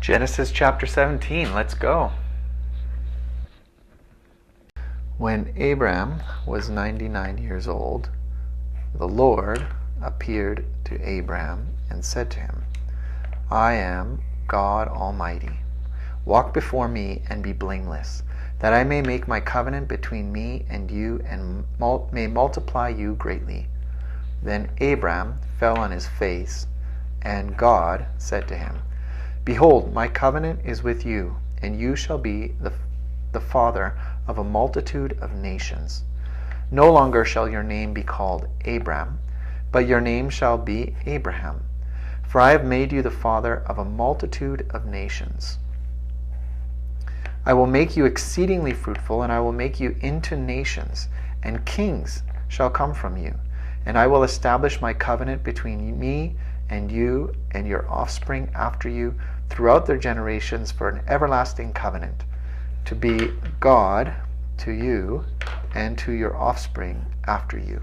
Genesis chapter 17, let's go. When Abram was 99 years old, the Lord appeared to Abram and said to him, I am God Almighty. Walk before me and be blameless, that I may make my covenant between me and you and may multiply you greatly. Then Abram fell on his face, and God said to him, Behold, my covenant is with you, and you shall be the father of a multitude of nations. No longer shall your name be called Abram, but your name shall be Abraham, for I have made you the father of a multitude of nations. I will make you exceedingly fruitful, and I will make you into nations, and kings shall come from you. And I will establish my covenant between me and you and your offspring after you throughout their generations for an everlasting covenant, to be God to you and to your offspring after you.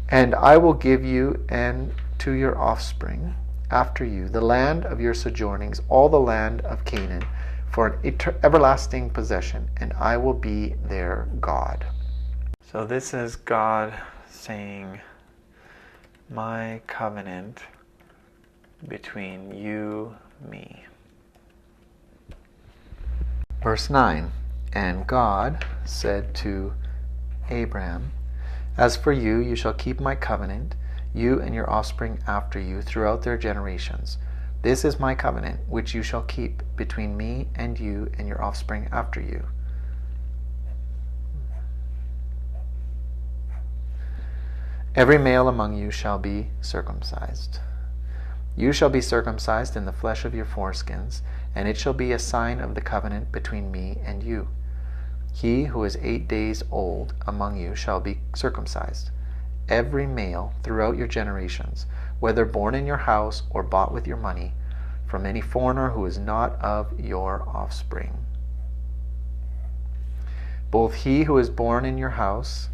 And I will give you and to your offspring after you the land of your sojournings, all the land of Canaan, for an everlasting possession, and I will be their God. So this is God saying, my covenant between you, me. Verse 9, and God said to Abram, As for you, you shall keep my covenant, you and your offspring after you, throughout their generations. This is my covenant, which you shall keep between me and you and your offspring after you. Every male among you shall be circumcised. You shall be circumcised in the flesh of your foreskins, and it shall be a sign of the covenant between me and you. He who is 8 days old among you shall be circumcised. Every male throughout your generations, whether born in your house or bought with your money, from any foreigner who is not of your offspring. Both he who is born in your house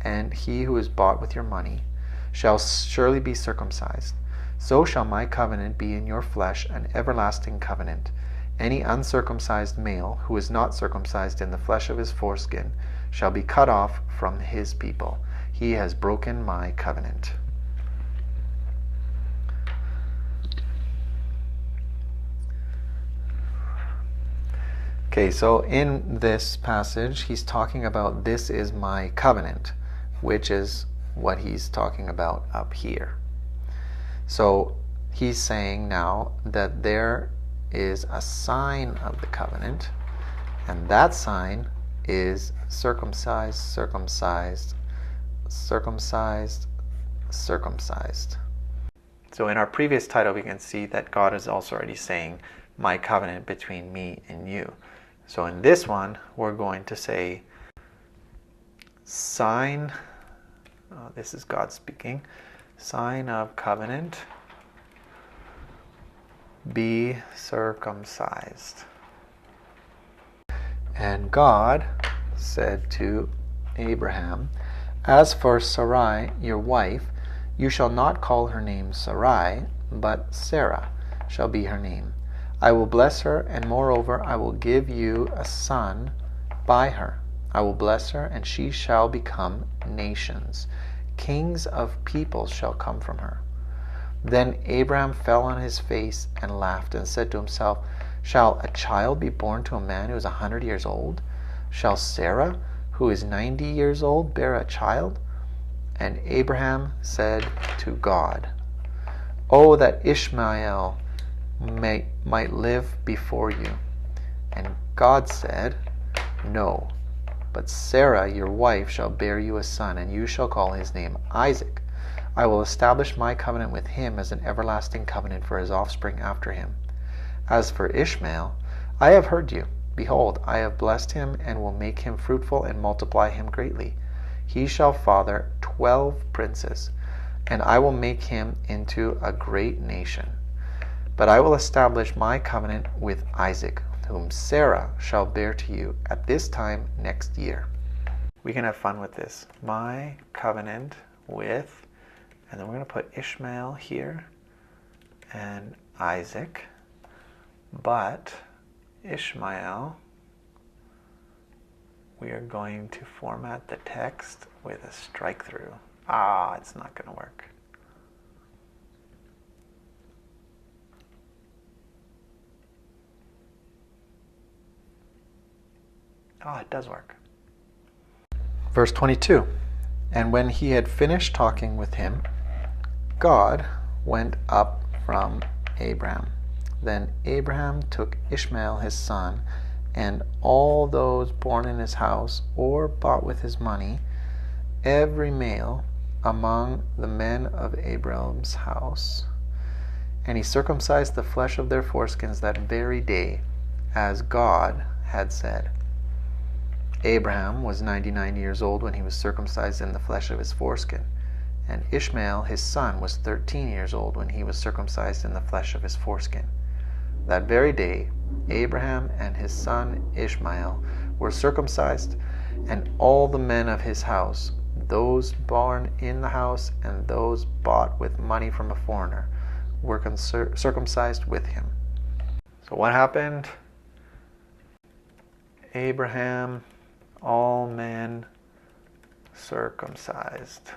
and he who is bought with your money shall surely be circumcised. So shall my covenant be in your flesh, an everlasting covenant. Any uncircumcised male who is not circumcised in the flesh of his foreskin shall be cut off from his people. He has broken my covenant. Okay, so in this passage, he's talking about this is my covenant, which is what he's talking about up here. So he's saying now that there is a sign of the covenant, and that sign is circumcised, circumcised, circumcised, circumcised. So in our previous title, we can see that God is also already saying, my covenant between me and you. So in this one, we're going to say, sign, this is God speaking, sign of covenant, be circumcised. And God said to Abraham, As for Sarai, your wife, you shall not call her name Sarai, but Sarah shall be her name. I will bless her, and moreover I will give you a son by her. I will bless her, and she shall become nations. Kings of peoples shall come from her. Then Abraham fell on his face and laughed, and said to himself, Shall a child be born to a man who is 100 years old? Shall Sarah, who is 90 years old, bear a child? And Abraham said to God, Oh, that Ishmael might live before you. And God said, No, but Sarah your wife shall bear you a son, and you shall call his name Isaac. I will establish my covenant with him as an everlasting covenant for his offspring after him. As for Ishmael, I have heard you. Behold, I have blessed him, and will make him fruitful and multiply him greatly. He shall father 12 princes, and I will make him into a great nation. But I will establish my covenant with Isaac, whom Sarah shall bear to you at this time next year. We can have fun with this. My covenant with, and then we're going to put Ishmael here, and Isaac, but Ishmael, we are going to format the text with a strike through. It's not going to work. It does work. Verse 22. And when he had finished talking with him, God went up from Abram. Then Abraham took Ishmael his son, and all those born in his house or bought with his money, every male among the men of Abram's house. And he circumcised the flesh of their foreskins that very day, as God had said. Abraham was 99 years old when he was circumcised in the flesh of his foreskin, and Ishmael his son was 13 years old when he was circumcised in the flesh of his foreskin. That very day, Abraham and his son Ishmael were circumcised, and all the men of his house, those born in the house and those bought with money from a foreigner, were circumcised with him. So what happened? Abraham, all men circumcised.